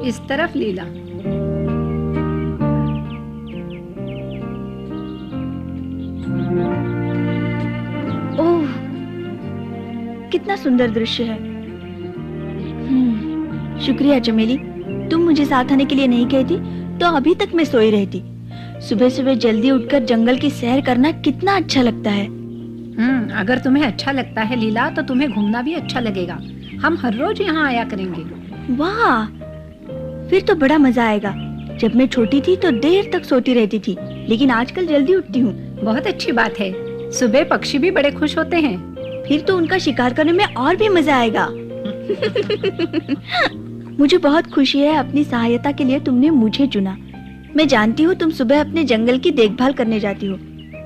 इस तरफ लीला। ओह, कितना सुंदर दृश्य है। शुक्रिया चमेली, तुम मुझे साथ आने के लिए नहीं कहती तो अभी तक मैं सोई रहती। सुबह सुबह जल्दी उठकर जंगल की सैर करना कितना अच्छा लगता है। अगर तुम्हें अच्छा लगता है लीला तो तुम्हें घूमना भी अच्छा लगेगा। हम हर रोज यहाँ आया करेंगे। वाह, फिर तो बड़ा मजा आएगा। जब मैं छोटी थी तो देर तक सोती रहती थी, लेकिन आजकल जल्दी उठती हूँ। बहुत अच्छी बात है। सुबह पक्षी भी बड़े खुश होते हैं। फिर तो उनका शिकार करने में और भी मजा आएगा। मुझे बहुत खुशी है अपनी सहायता के लिए तुमने मुझे चुना। मैं जानती हूँ तुम सुबह अपने जंगल की देखभाल करने जाती हो।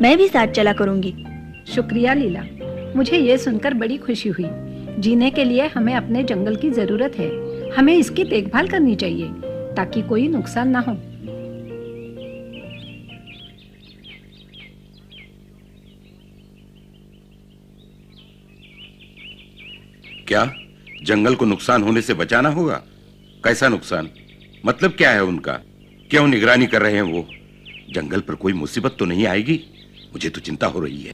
मैं भी साथ चला करूँगी। शुक्रिया लीला, मुझे ये सुनकर बड़ी खुशी हुई। जीने के लिए हमें अपने जंगल की जरूरत है। हमें इसकी देखभाल करनी चाहिए ताकि कोई नुकसान ना हो। क्या जंगल को नुकसान होने से बचाना होगा? कैसा नुकसान? मतलब क्या है उनका? क्यों निगरानी कर रहे हैं वो? जंगल पर कोई मुसीबत तो नहीं आएगी? मुझे तो चिंता हो रही है।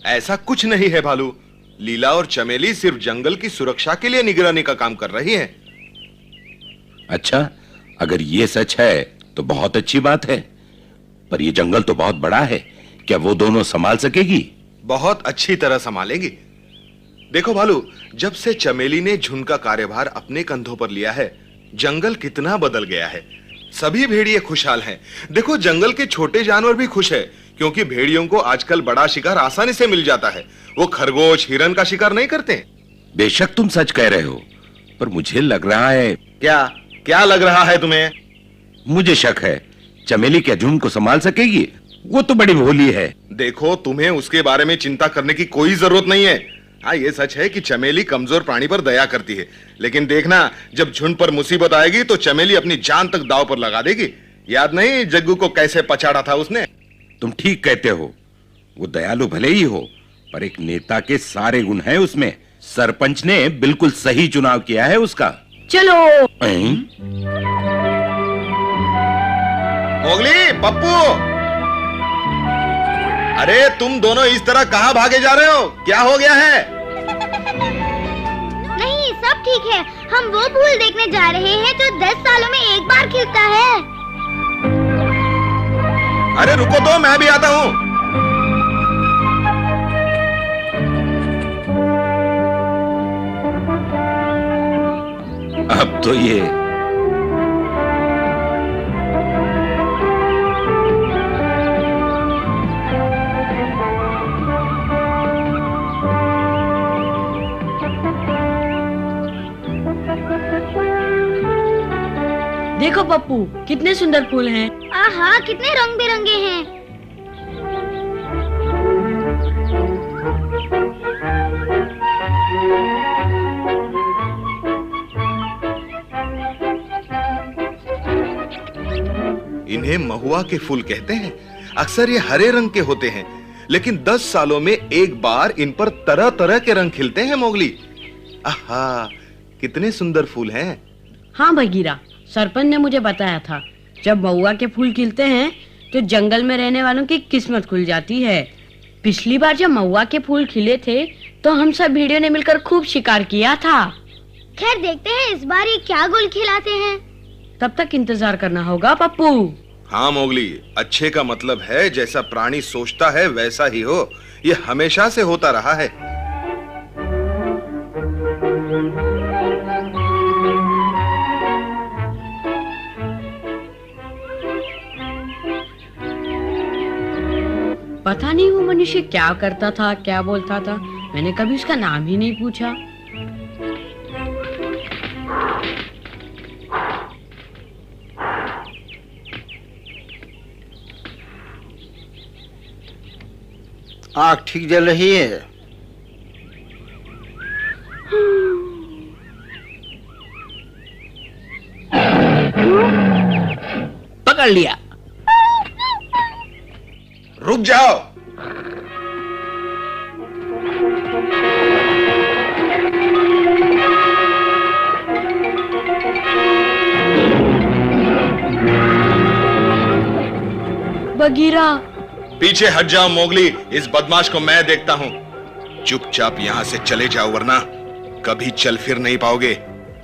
ऐसा कुछ नहीं है भालू। लीला और चमेली सिर्फ जंगल की सुरक्षा के लिए निगरानी का काम कर रही हैं। अच्छा, अगर ये सच है तो बहुत अच्छी बात है। पर ये जंगल तो बहुत बड़ा है, क्या वो दोनों संभाल सकेगी? बहुत अच्छी तरह संभालेंगी। देखो भालू, जब से चमेली ने झुंड का कार्यभार अपने कंधों पर लिया है, जंगल कितना बदल गया है। सभी भेड़िए खुशहाल हैं। देखो, जंगल के छोटे जानवर भी खुश है, क्योंकि भेड़ियों को आजकल बड़ा शिकार आसानी से मिल जाता है। वो खरगोश, हिरन का शिकार नहीं करते। बेशक तुम सच कह रहे हो, पर मुझे लग रहा है। क्या लग रहा है तुम्हें? मुझे शक है, चमेली क्या झुंड को संभाल सकेगी? वो तो बड़ी भोली है। देखो, तुम्हें उसके बारे में चिंता करने की कोई जरूरत नहीं है। हाँ, ये सच है कि चमेली कमजोर प्राणी पर दया करती है, लेकिन देखना, जब झुंड पर मुसीबत आएगी तो चमेली अपनी जान तक दांव पर लगा देगी। याद नहीं जग्गू को कैसे पछाड़ा था उसने? तुम ठीक कहते हो। वो दयालु भले ही हो, पर एक नेता के सारे गुण हैं उसमें। सरपंच ने बिल्कुल सही चुनाव किया है उसका। चलो। मोगली, पप्पू, अरे तुम दोनों इस तरह कहां भागे जा रहे हो? क्या हो गया है? नहीं, सब ठीक है। हम वो फूल देखने जा रहे हैं जो 10 सालों में एक बार खिलता है। अरे रुको तो, मैं भी आता हूँ। अब तो ये देखो पप्पू, कितने सुंदर फूल हैं। आहा, कितने रंग बिरंगे हैं। इन्हें महुआ के फूल कहते हैं। अक्सर ये हरे रंग के होते हैं, लेकिन 10 सालों में एक बार इन पर तरह तरह के रंग खिलते हैं। मोगली, आहा, कितने सुंदर फूल हैं। हाँ भगीरा, सरपंच ने मुझे बताया था, जब महुआ के फूल खिलते हैं तो जंगल में रहने वालों की किस्मत खुल जाती है। पिछली बार जब महुआ के फूल खिले थे तो हम सब भेड़ियों ने मिलकर खूब शिकार किया था। खैर देखते हैं इस बार ये क्या गुल खिलाते हैं। तब तक इंतजार करना होगा पप्पू। हाँ मोगली, अच्छे का मतलब है जैसा प्राणी सोचता है वैसा ही हो। ये हमेशा से होता रहा है। पता नहीं वो मनुष्य क्या करता था, क्या बोलता था। मैंने कभी उसका नाम ही नहीं पूछा। आग ठीक जल रही है। पकड़ लिया। रुक जाओ। बगीरा, पीछे हट जाओ मोगली, इस बदमाश को मैं देखता हूँ। चुपचाप यहाँ से चले जाओ वरना कभी चल फिर नहीं पाओगे।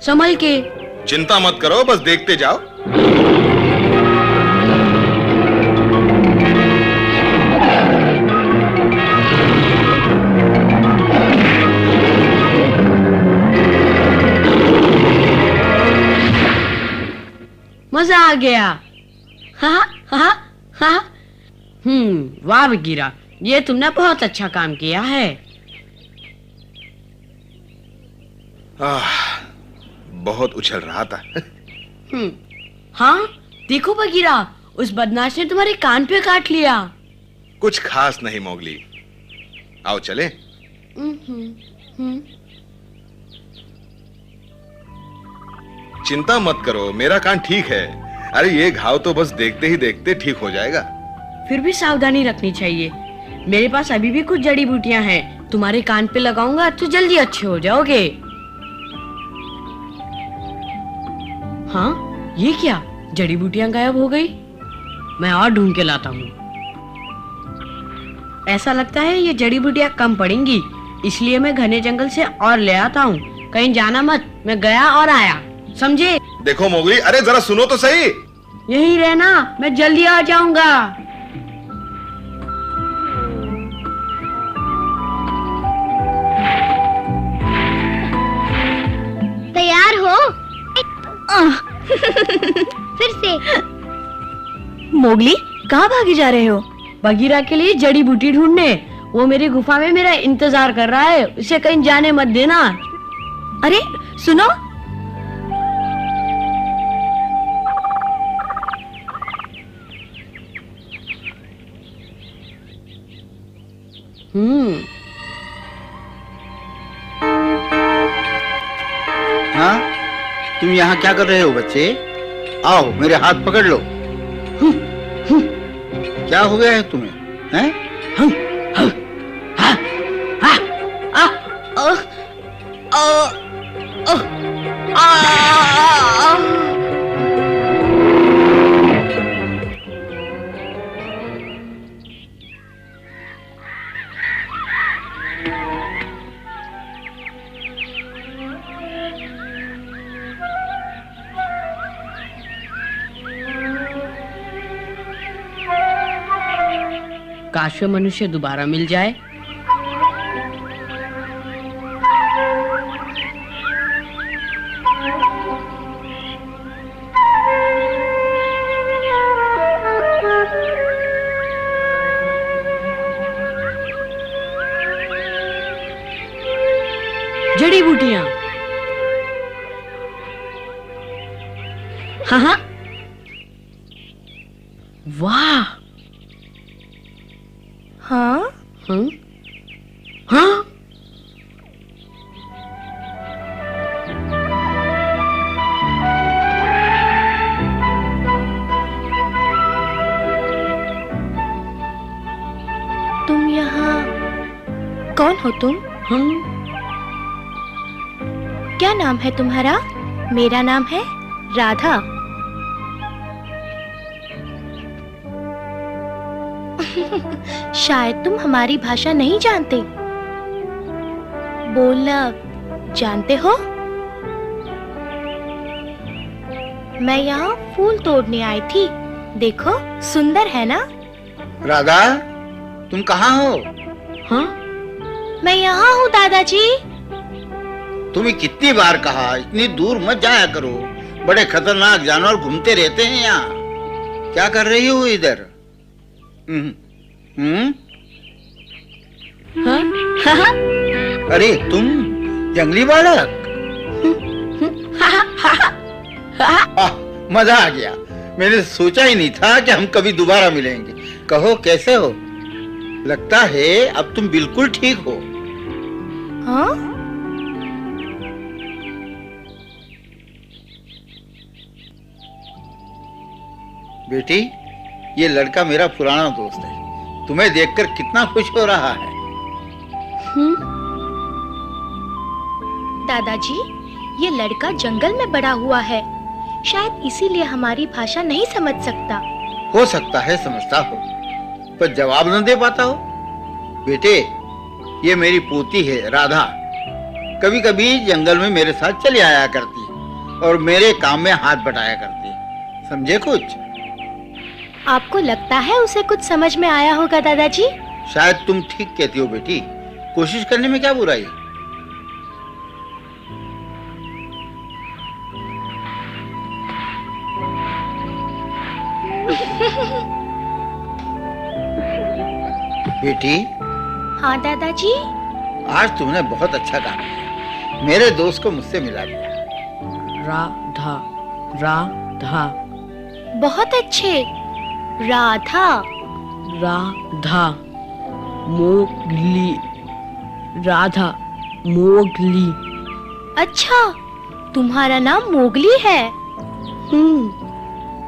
संभल के। चिंता मत करो, बस देखते जाओ। मजा आ गया। हाँ हाँ हाँ। वाह बगीरा, ये तुमने बहुत अच्छा काम किया है। बहुत उछल रहा था। हाँ देखो बगीरा, उस बदमाश ने तुम्हारे कान पे काट लिया। कुछ खास नहीं मोगली, आओ चले। चिंता मत करो, मेरा कान ठीक है। अरे ये घाव तो बस देखते ही देखते ठीक हो जाएगा। फिर भी सावधानी रखनी चाहिए। मेरे पास अभी भी कुछ जड़ी बूटियां हैं, तुम्हारे कान पे लगाऊंगा तो जल्दी अच्छे हो जाओगे। हाँ ये क्या, जड़ी बूटियां गायब हो गई। मैं और ढूंढ के लाता हूँ। ऐसा लगता है ये जड़ी बूटियां कम पड़ेंगी, इसलिए मैं घने जंगल से और ले आता हूँ। कहीं जाना मत, मैं गया और आया, समझे? देखो मोगली, अरे जरा सुनो तो सही। यही रहना, मैं जल्दी आ जाऊंगा। तैयार हो? फिर से। मोगली, कहाँ भागे जा रहे हो? बगीरा के लिए जड़ी बूटी ढूंढने। वो मेरी गुफा में मेरा इंतजार कर रहा है, उसे कहीं जाने मत देना। अरे सुनो, हाँ, तुम यहाँ क्या कर रहे हो बच्चे? आओ मेरे हाथ पकड़ लो। क्या हो गया है तुम्हें? हैं? काश वो मनुष्य दोबारा मिल जाए। जड़ी बूटियां। हाँ, वाह। हाँ? हाँ? हाँ? तुम यहाँ कौन हो तुम? क्या नाम है तुम्हारा? मेरा नाम है राधा। शायद तुम हमारी भाषा नहीं जानते। बोलना जानते हो? मैं यहाँ फूल तोड़ने आई थी। देखो सुंदर है ना? राधा, तुम कहाँ हो? हाँ? मैं यहाँ हूँ दादाजी। तुम्हें कितनी बार कहा इतनी दूर मत जाया करो, बड़े खतरनाक जानवर घूमते रहते हैं यहाँ। क्या कर रही हो इधर? हाँ? अरे तुम जंगली बालक। मजा आ गया। मैंने सोचा ही नहीं था कि हम कभी दोबारा मिलेंगे। कहो कैसे हो? लगता है अब तुम बिल्कुल ठीक हो। हाँ? बेटी, ये लड़का मेरा पुराना दोस्त है। तुम्हें देखकर कितना खुश हो रहा है। दादाजी, ये लड़का जंगल में बड़ा हुआ है, शायद इसीलिए हमारी भाषा नहीं समझ सकता। हो सकता है समझता हो, पर जवाब न दे पाता हो। बेटे, ये मेरी पोती है राधा। कभी कभी जंगल में मेरे साथ चली आया करती और मेरे काम में हाथ बटाया करती। समझे कुछ? आपको लगता है उसे कुछ समझ में आया होगा दादाजी? शायद तुम ठीक कहती हो बेटी। कोशिश करने में क्या बुराई है? बेटी। हाँ दादाजी। आज तुमने बहुत अच्छा काम किया, मेरे दोस्त को मुझसे मिला दिया। राधा, राधा, बहुत अच्छे। Radha, Radha, Mowgli, Radha, Mowgli. अच्छा, तुम्हारा नाम मोगली है?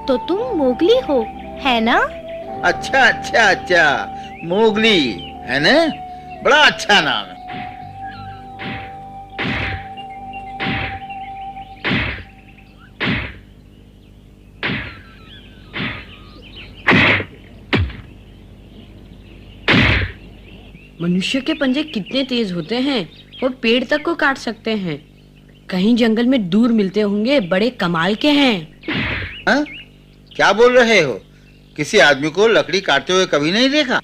तो तुम मोगली हो, है ना? अच्छा अच्छा अच्छा, मोगली है ना? बड़ा अच्छा नाम है। मनुष्य के पंजे कितने तेज होते हैं, वो पेड़ तक को काट सकते हैं। कहीं जंगल में दूर मिलते होंगे, बड़े कमाल के हैं। हाँ? क्या बोल रहे हो? किसी आदमी को लकड़ी काटते हुए कभी नहीं देखा?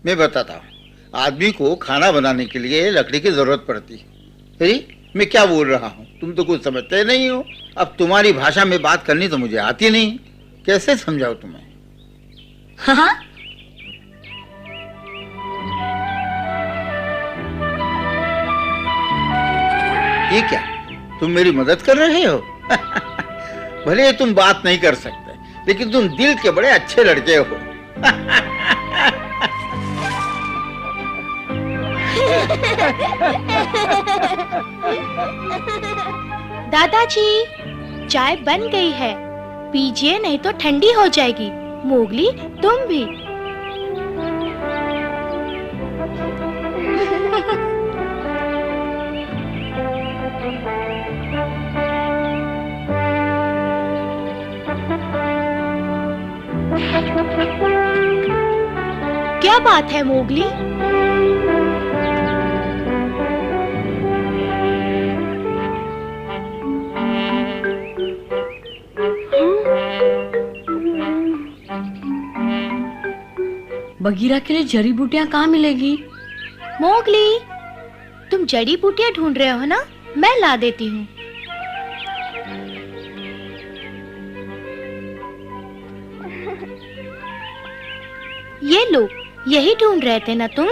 मैं बताता हूँ, आदमी को खाना बनाने के लिए लकड़ी की जरूरत पड़ती है। अरे मैं क्या बोल रहा हूँ, तुम तो कुछ समझते नहीं हो। अब तुम्हारी भाषा में बात करनी तो मुझे आती नहीं, कैसे समझाऊं तुम्हें? हाँ? ये क्या, तुम मेरी मदद कर रहे हो? भले तुम बात नहीं कर सकते, लेकिन तुम दिल के बड़े अच्छे लड़के हो। दादाजी, चाय बन गई है, पीजिए नहीं तो ठंडी हो जाएगी। मोगली, तुम भी। क्या बात है मोगली? बगीरा के लिए जड़ी बूटियां कहाँ मिलेगी? मोगली, तुम जड़ी बूटियां ढूंढ रहे हो ना? मैं ला देती हूँ। ये लो, यही ढूंढ रहे थे ना तुम?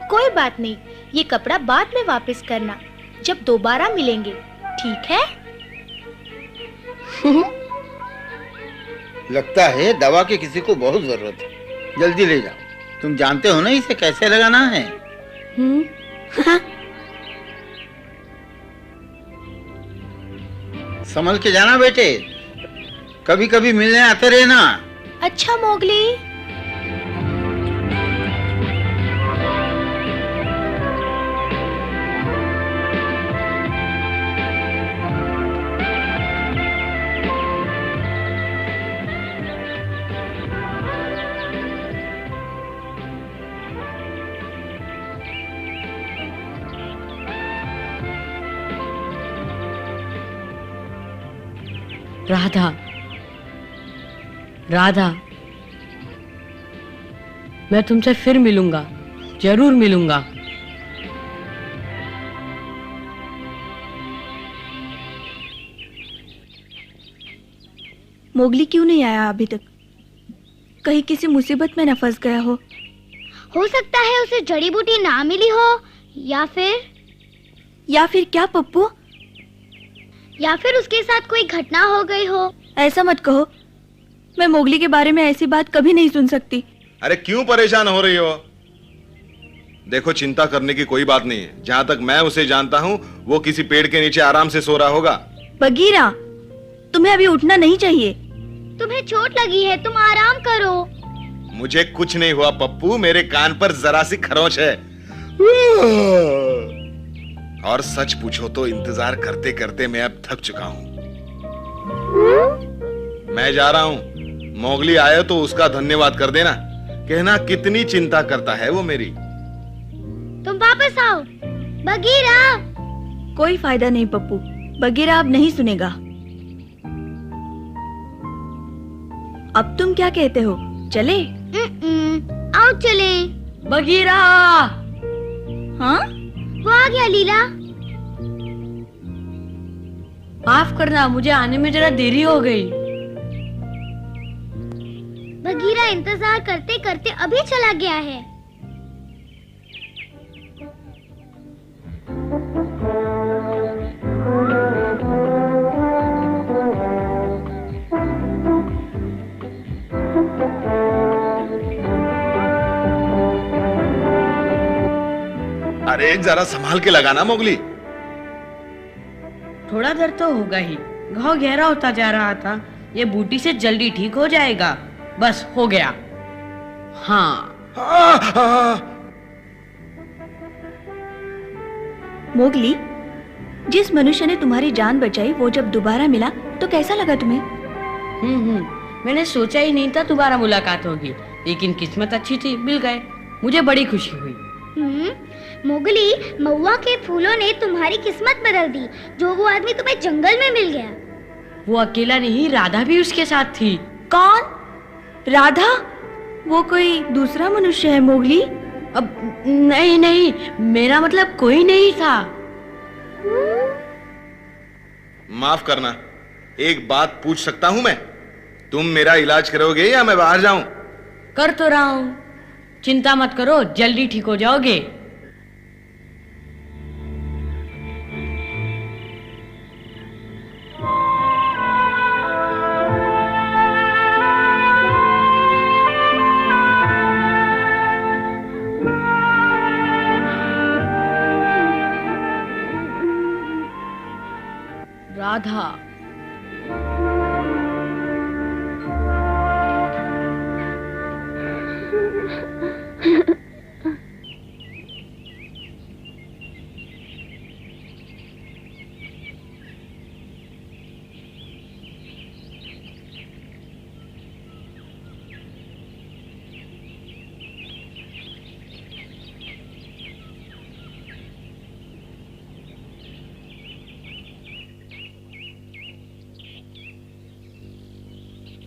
कोई बात नहीं, ये कपड़ा बाद में वापस करना, जब दोबारा मिलेंगे, ठीक है? लगता है दवा की किसी को बहुत जरूरत है, जल्दी ले जाओ। तुम जानते हो ना इसे कैसे लगाना है? संभल के जाना बेटे, कभी कभी मिलने आते रहना। अच्छा मोगली। राधा, राधा, मैं तुमसे फिर मिलूंगा, जरूर मिलूंगा। मोगली क्यों नहीं आया अभी तक? कहीं किसी मुसीबत में न फंस गया हो सकता है उसे जड़ी बूटी ना मिली हो, या फिर क्या पप्पू? या फिर उसके साथ कोई घटना हो गई हो। ऐसा मत कहो, मैं मोगली के बारे में ऐसी बात कभी नहीं सुन सकती। अरे क्यों परेशान हो रही हो? देखो, चिंता करने की कोई बात नहीं है। जहां तक मैं उसे जानता हूं, वो किसी पेड़ के नीचे आराम से सो रहा होगा। बगीरा, तुम्हें अभी उठना नहीं चाहिए। तुम्हें चोट लगी है, तुम आराम करो। मुझे कुछ नहीं हुआ पप्पू, मेरे कान पर जरा सी खरोंच है। और सच पूछो तो इंतजार करते करते मैं अब थक चुका हूं। मैं जा रहा हूं। मोगली आए तो उसका धन्यवाद कर देना, कहना कितनी चिंता करता है वो मेरी। तुम वापस आओ बगीरा। कोई फायदा नहीं पप्पू, बगीरा अब नहीं सुनेगा। अब तुम क्या कहते हो, चले? आओ चले। बगीरा! हाँ, वो आ गया लीला। माफ करना, मुझे आने में जरा देरी हो गई। बगीरा इंतजार करते करते अभी चला गया है। अरे जरा संभाल के लगाना मोगली। थोड़ा दर्द तो होगा ही, घाव गहरा होता जा रहा था। ये बूटी से जल्दी ठीक हो जाएगा। बस हो गया। हाँ। मोगली, जिस मनुष्य ने तुम्हारी जान बचाई वो जब दोबारा मिला तो कैसा लगा तुम्हें? मैंने सोचा ही नहीं था दोबारा मुलाकात होगी, लेकिन किस्मत अच्छी थी, मिल गए। मुझे बड़ी खुशी हुई। मोगली, महुआ के फूलों ने तुम्हारी किस्मत बदल दी। जो वो आदमी तुम्हें जंगल में मिल गया, वो अकेला नहीं, राधा भी उसके साथ थी। कौन? राधा? वो कोई दूसरा मनुष्य है मोगली? अब नहीं, मेरा मतलब कोई नहीं था। माफ करना, एक बात पूछ सकता हूं मैं? तुम मेरा इलाज करोगे या मैं बाहर जाऊं? कर तो रहा हूं, चिंता मत करो, जल्दी ठीक हो जाओगे। राधा,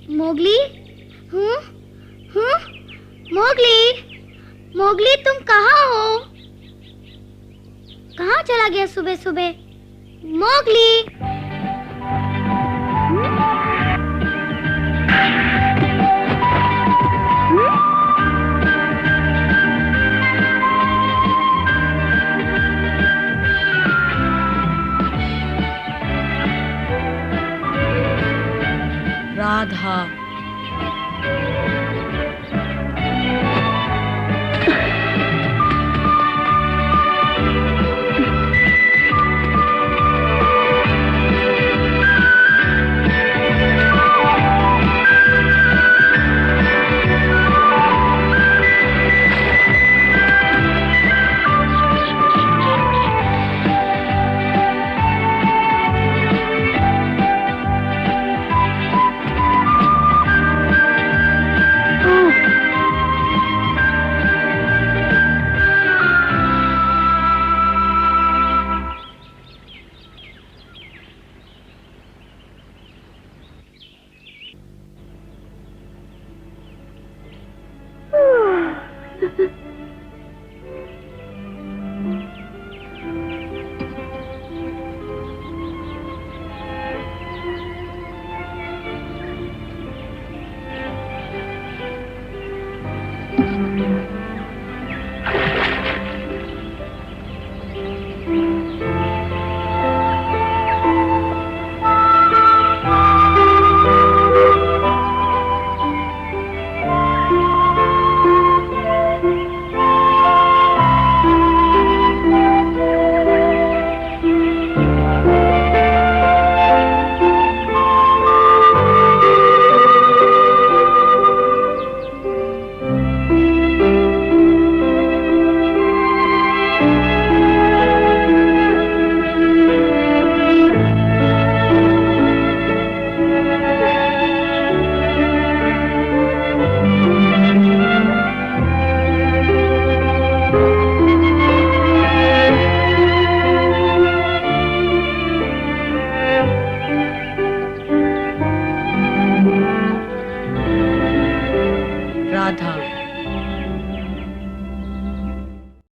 मोगली, मोगली, मोगली तुम कहाँ हो? कहाँ चला गया सुबह सुबह? मोगली, राधा।